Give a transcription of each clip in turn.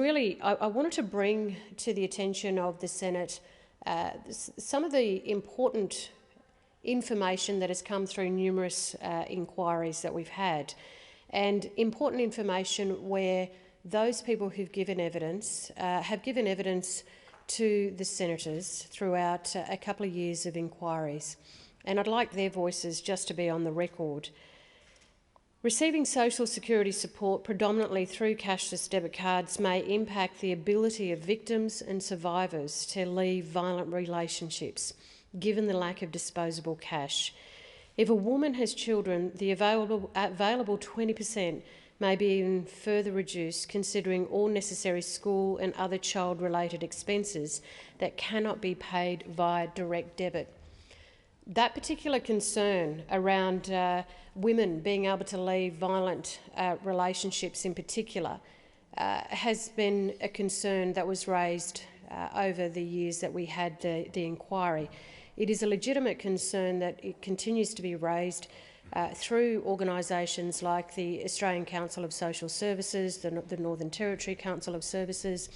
Really, I wanted to bring to the attention of the Senate some of the important information that has come through numerous inquiries that we've had, and important information where those people who've given evidence have given evidence to the senators throughout a couple of years of inquiries. And I'd like their voices just to be on the record. Receiving social security support predominantly through cashless debit cards may impact the ability of victims and survivors to leave violent relationships, given the lack of disposable cash. If a woman has children, the available 20% may be even further reduced, considering all necessary school and other child-related expenses that cannot be paid via direct debit. That particular concern around women being able to leave violent relationships in particular has been a concern that was raised over the years that we had the inquiry. It is a legitimate concern that it continues to be raised through organisations like the Australian Council of Social Services, the Northern Territory Council of Services,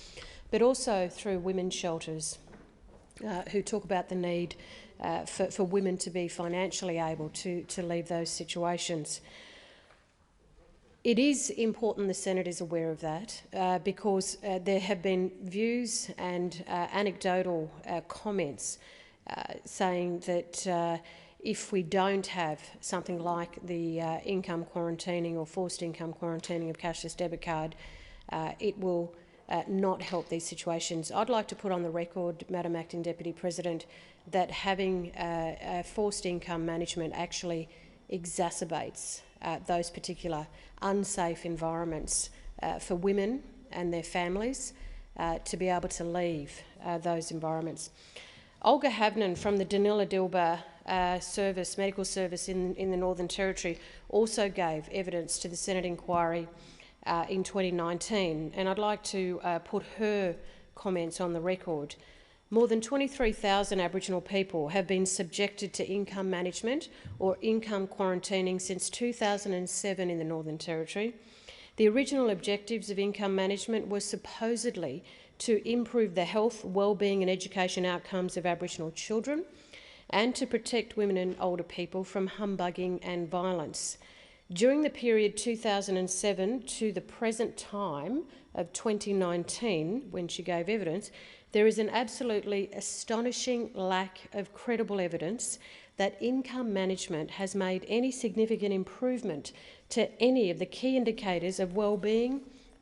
but also through women's shelters who talk about the need for women to be financially able to leave those situations. It is important the Senate is aware of that because there have been views and anecdotal comments saying that if we don't have something like the income quarantining or forced income quarantining of cashless debit card, it will not help these situations. I'd like to put on the record, Madam Acting Deputy President, that having forced income management actually exacerbates those particular unsafe environments for women and their families to be able to leave those environments. Olga Havnen from the Danila-Dilba medical service in the Northern Territory also gave evidence to the Senate inquiry in 2019, and I'd like to put her comments on the record. More than 23,000 Aboriginal people have been subjected to income management or income quarantining since 2007 in the Northern Territory. The original objectives of income management were supposedly to improve the health, well-being and education outcomes of Aboriginal children and to protect women and older people from humbugging and violence. During the period 2007 to the present time of 2019, when she gave evidence, there is an absolutely astonishing lack of credible evidence that income management has made any significant improvement to any of the key indicators of well-being,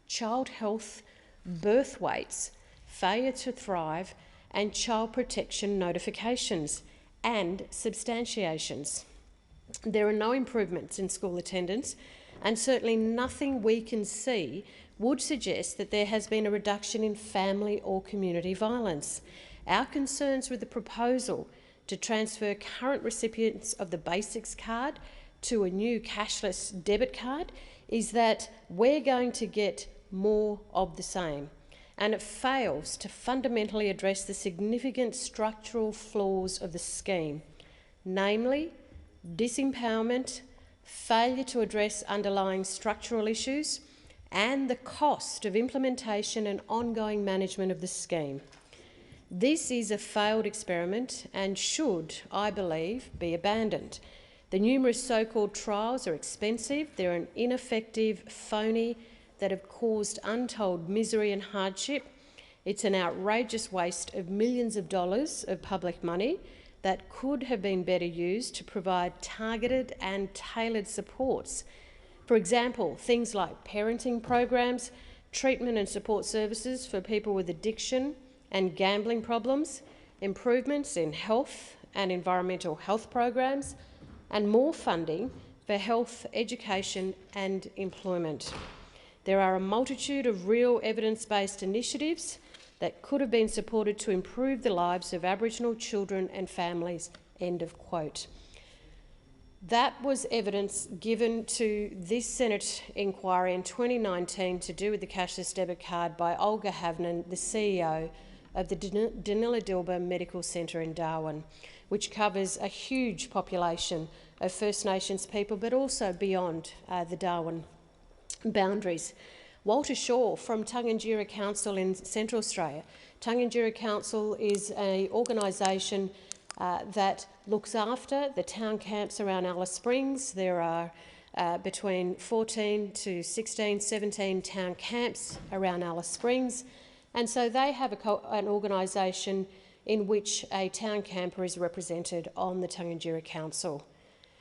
child health, birth weights, failure to thrive, and child protection notifications and substantiations. There are no improvements in school attendance, and certainly nothing we can see would suggest that there has been a reduction in family or community violence. Our concerns with the proposal to transfer current recipients of the Basics card to a new cashless debit card is that we're going to get more of the same, and it fails to fundamentally address the significant structural flaws of the scheme, namely disempowerment, failure to address underlying structural issues, and the cost of implementation and ongoing management of the scheme. This is a failed experiment and should, I believe, be abandoned. The numerous so-called trials are expensive, they're an ineffective, phony, that have caused untold misery and hardship. It's an outrageous waste of millions of dollars of public money that could have been better used to provide targeted and tailored supports. For example, things like parenting programs, treatment and support services for people with addiction and gambling problems, improvements in health and environmental health programs, and more funding for health, education and employment. There are a multitude of real evidence-based initiatives that could have been supported to improve the lives of Aboriginal children and families, end of quote. That was evidence given to this Senate inquiry in 2019 to do with the cashless debit card by Olga Havnen, the CEO of the Danila-Dilba Medical Centre in Darwin, which covers a huge population of First Nations people, but also beyond the Darwin boundaries. Walter Shaw from Tunganjira Council in Central Australia. Tunganjira Council is an organisation that looks after the town camps around Alice Springs. There are between 14 to 16, 17 town camps around Alice Springs, and so they have an organisation in which a town camper is represented on the Tunganjira Council.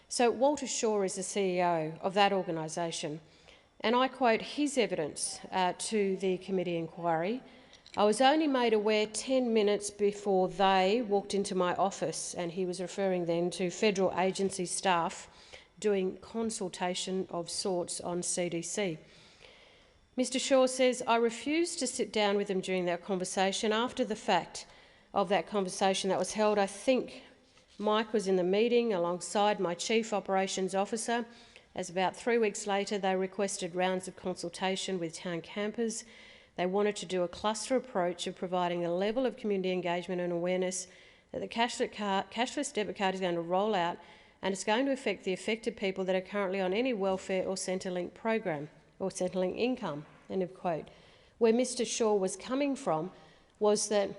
So Walter Shaw is the CEO of that organisation, and I quote his evidence to the committee inquiry. "I was only made aware 10 minutes before they walked into my office," and he was referring then to federal agency staff doing consultation of sorts on CDC. Mr Shaw says, "I refused to sit down with them during that conversation. After the fact of that conversation that was held, I think Mike was in the meeting alongside my Chief Operations Officer, as about 3 weeks later they requested rounds of consultation with town campers. They wanted to do a cluster approach of providing a level of community engagement and awareness that the cashless debit card is going to roll out, and it's going to affect the affected people that are currently on any welfare or Centrelink program or Centrelink income," end of quote. Where Mr Shaw was coming from was that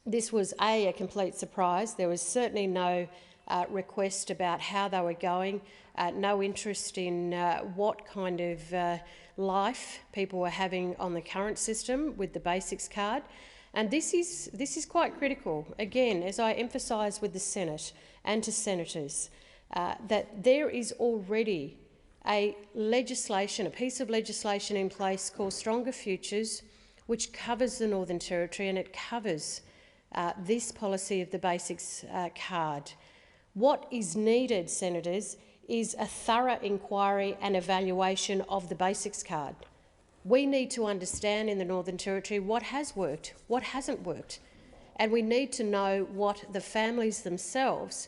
this was a complete surprise. There was certainly no request about how they were going, no interest in what kind of life people were having on the current system with the Basics card. And this is quite critical, again, as I emphasise with the Senate and to senators, that there is already a piece of legislation in place called Stronger Futures, which covers the Northern Territory, and it covers this policy of the Basics card. What is needed, senators, is a thorough inquiry and evaluation of the Basics card. We need to understand in the Northern Territory what has worked, what hasn't worked, and we need to know what the families themselves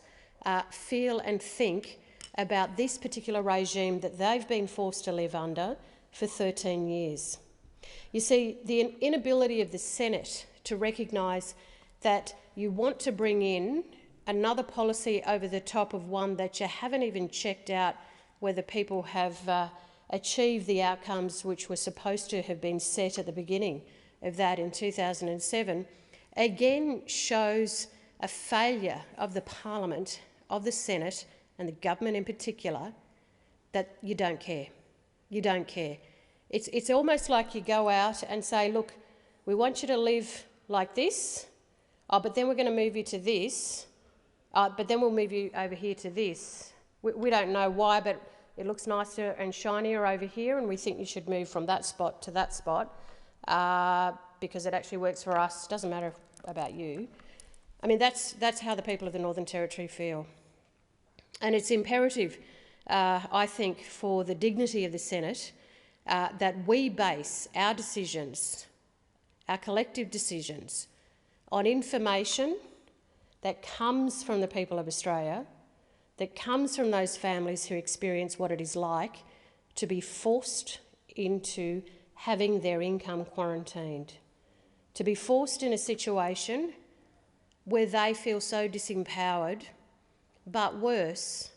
feel and think about this particular regime that they've been forced to live under for 13 years. You see, the inability of the Senate to recognise that you want to bring in another policy over the top of one that you haven't even checked out whether people have achieved the outcomes which were supposed to have been set at the beginning of that in 2007, again shows a failure of the Parliament, of the Senate and the government in particular, that you don't care. You don't care. It's almost like you go out and say, look, we want you to live like this, but then we're going to move you to this, but then we'll move you over here to this. We don't know why, but it looks nicer and shinier over here, and we think you should move from that spot to that spot because it actually works for us. Doesn't matter about you. I mean, that's how the people of the Northern Territory feel. And it's imperative, I think, for the dignity of the Senate that we base our decisions, our collective decisions, on information that comes from the people of Australia, that comes from those families who experience what it is like to be forced into having their income quarantined, to be forced in a situation where they feel so disempowered, but worse,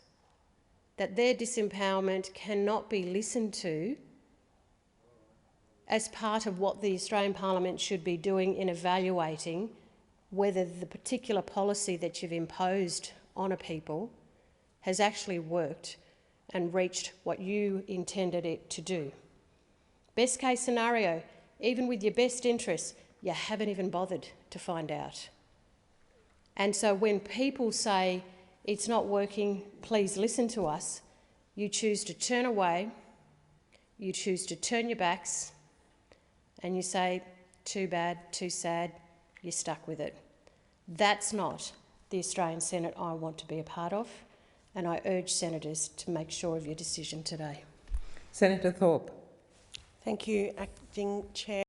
that their disempowerment cannot be listened to as part of what the Australian Parliament should be doing in evaluating whether the particular policy that you've imposed on a people has actually worked and reached what you intended it to do. Best case scenario, even with your best interests, you haven't even bothered to find out. And so when people say, it's not working, please listen to us, you choose to turn away, you choose to turn your backs, and you say, too bad, too sad, you're stuck with it. That's not the Australian Senate I want to be a part of, and I urge senators to make sure of your decision today. Senator Thorpe. Thank you, Acting Chair.